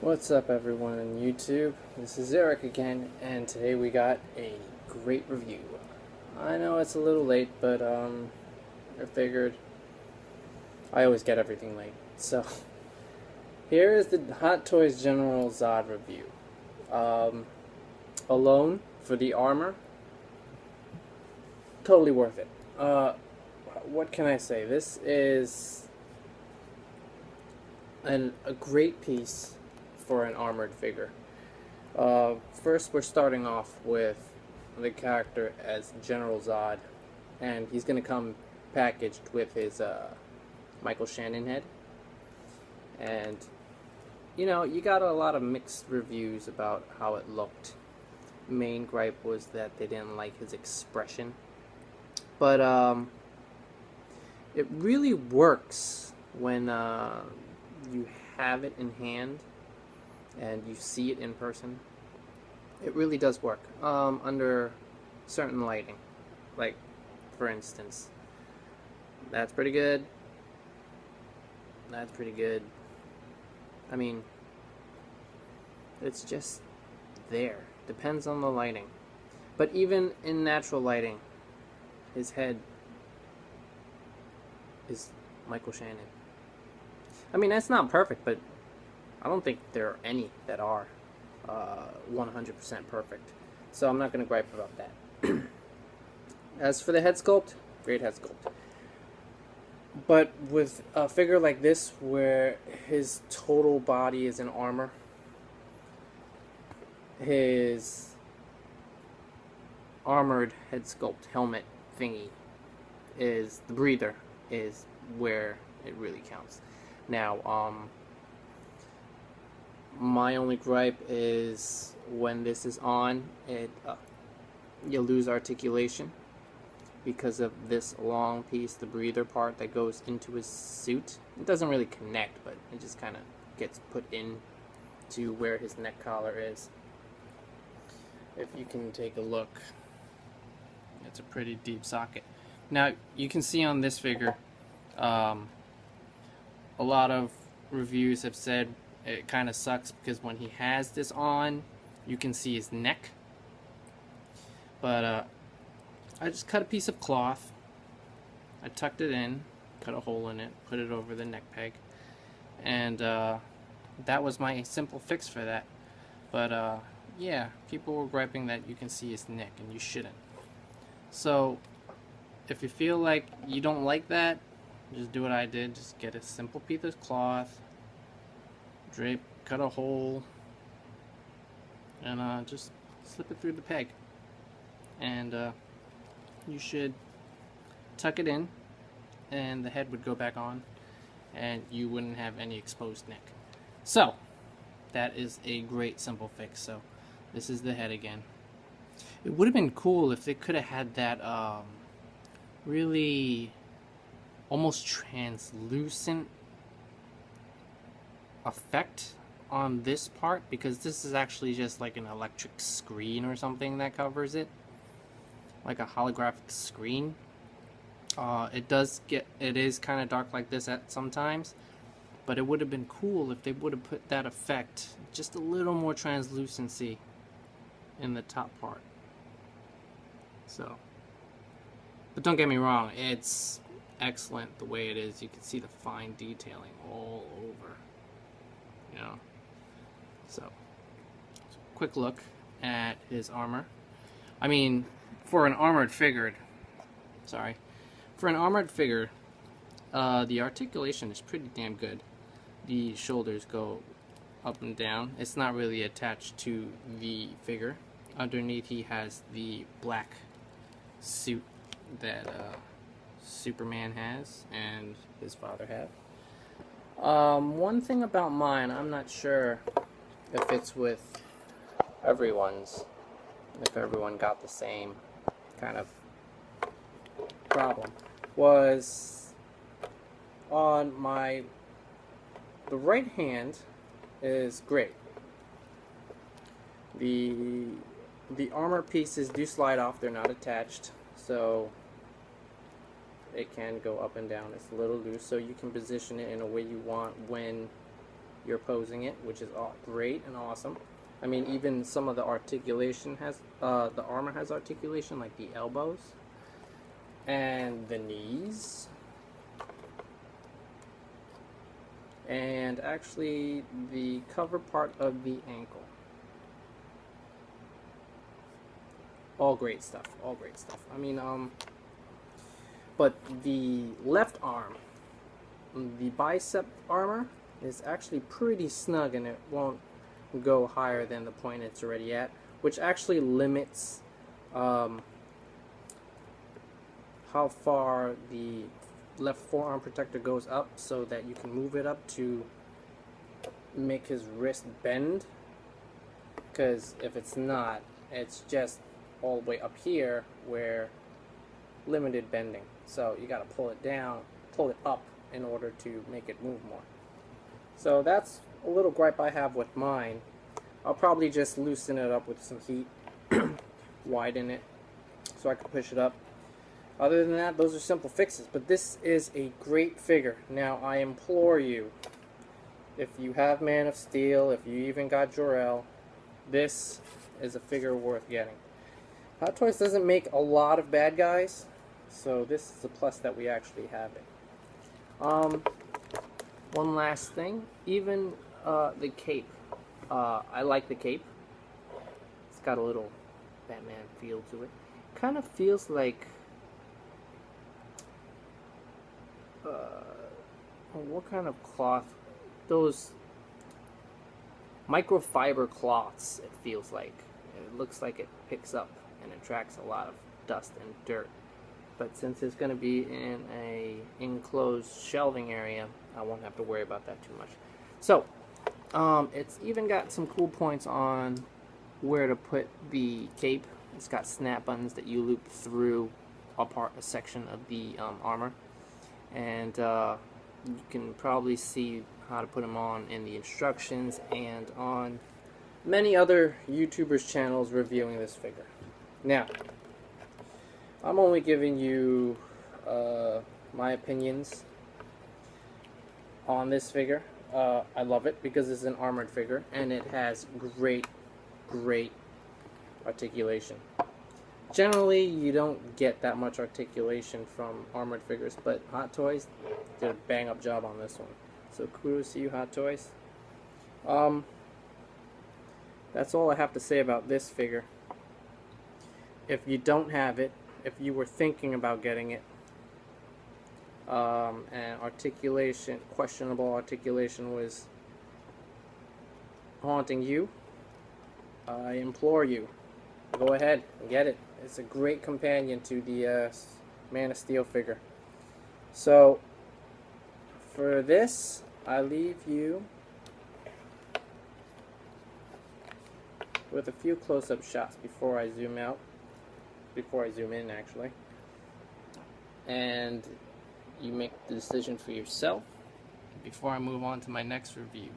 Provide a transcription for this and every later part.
What's up, everyone on YouTube? This is Eric again, and today we got a great review. I know it's a little late, but I figured I always get everything late. So here is the Hot Toys General Zod review. Alone for the armor, totally worth it. What can I say? This is a great piece for an armored figure. First, we're starting off with the character as General Zod, and he's going to come packaged with his Michael Shannon head. And you know, you got a lot of mixed reviews about how it looked. Main gripe was that they didn't like his expression, but it really works when you have it in hand and you see it in person. It really does work under certain lighting. Like, for instance, that's pretty good. That's pretty good. I mean, it's just there. Depends on the lighting. But even in natural lighting, his head is Michael Shannon. I mean, that's not perfect, but I don't think there are any that are 100% perfect. So I'm not going to gripe about that. As for the head sculpt, great head sculpt. But with a figure like this, where his total body is in armor, his armored head sculpt helmet thingy is the breather is where it really counts. Now, my only gripe is when this is on, you lose articulation because of this long piece, the breather part that goes into his suit. It doesn't really connect, but it just kind of gets put in to where his neck collar is. If you can take a look, it's a pretty deep socket. Now, you can see on this figure, a lot of reviews have said it kind of sucks because when he has this on, you can see his neck. But I just cut a piece of cloth, I tucked it in, cut a hole in it, put it over the neck peg, and that was my simple fix for that. But yeah, people were griping that you can see his neck, and you shouldn't. So if you feel like you don't like that, just do what I did. Just get a simple piece of cloth, drape, cut a hole, and just slip it through the peg. And you should tuck it in, and the head would go back on, and you wouldn't have any exposed neck. So that is a great simple fix. So this is the head again. It would have been cool if they could have had that really almost translucent effect on this part, because this is actually just like an electric screen or something that covers it, like a holographic screen. It is kind of dark like this at sometimes, but it would have been cool if they would have put that effect, just a little more translucency in the top part. So, but don't get me wrong, it's excellent the way it is. You can see the fine detailing all over, you know. So quick look at his armor. I mean, for an armored figure, the articulation is pretty damn good. The shoulders go up and down. It's not really attached to the figure. Underneath, he has the black suit that Superman has and his father have. One thing about mine, I'm not sure if it's with everyone's, if everyone got the same kind of problem, was on the right hand is great. The armor pieces do slide off, they're not attached, so it can go up and down. It's a little loose, so you can position it in a way you want when you're posing it, which is great and awesome. I mean, even some of the articulation has, the armor has articulation, like the elbows and the knees, and actually the cover part of the ankle. All great stuff, all great stuff. I mean, but the left arm, the bicep armor, is actually pretty snug, and it won't go higher than the point it's already at, which actually limits how far the left forearm protector goes up, so that you can move it up to make his wrist bend, because if it's not, it's just all the way up here where limited bending. So you got to pull it down, pull it up in order to make it move more. So that's a little gripe I have with mine. I'll probably just loosen it up with some heat, widen it so I can push it up. Other than that, those are simple fixes, but this is a great figure. Now I implore you, if you have Man of Steel, if you even got Jor-El, this is a figure worth getting. Hot Toys doesn't make a lot of bad guys, so this is a plus that we actually have it. One last thing, even the cape. I like the cape. It's got a little Batman feel to it. Kind of feels like what kind of cloth? Those microfiber cloths, it feels like. It looks like it picks up and attracts a lot of dust and dirt. But since it's going to be in a enclosed shelving area, I won't have to worry about that too much. So, it's even got some cool points on where to put the cape. It's got snap buttons that you loop through a section of the armor. And you can probably see how to put them on in the instructions and on many other YouTubers' channels reviewing this figure. Now, I'm only giving you my opinions on this figure. I love it because it's an armored figure and it has great articulation. Generally, you don't get that much articulation from armored figures, but Hot Toys did a bang-up job on this one. So kudos to you, Hot Toys. That's all I have to say about this figure. If you don't have it, if you were thinking about getting it, and articulation, questionable articulation was haunting you, I implore you, go ahead and get it. It's a great companion to the Man of Steel figure. So, for this, I leave you with a few close-up shots before I zoom out, before I zoom in actually, and you make the decision for yourself before I move on to my next review.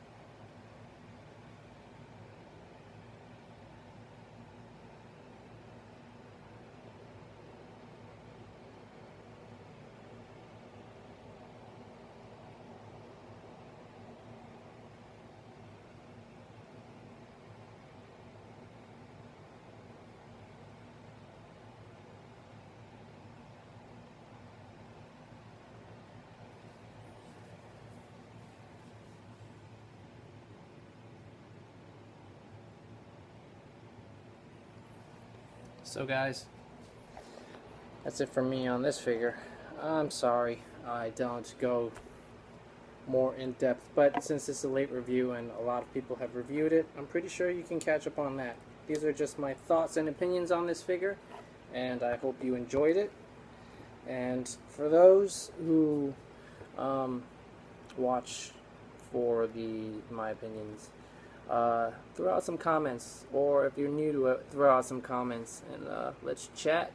So guys, that's it for me on this figure. I'm sorry I don't go more in depth, but since it's a late review and a lot of people have reviewed it, I'm pretty sure you can catch up on that. These are just my thoughts and opinions on this figure, and I hope you enjoyed it. And for those who watch for my opinions, throw out some comments, or if you're new to it, throw out some comments and let's chat.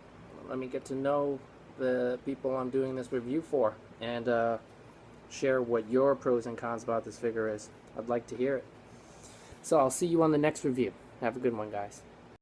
Let me get to know the people I'm doing this review for, and share what your pros and cons about this figure is. I'd like to hear it. So I'll see you on the next review. Have a good one, guys.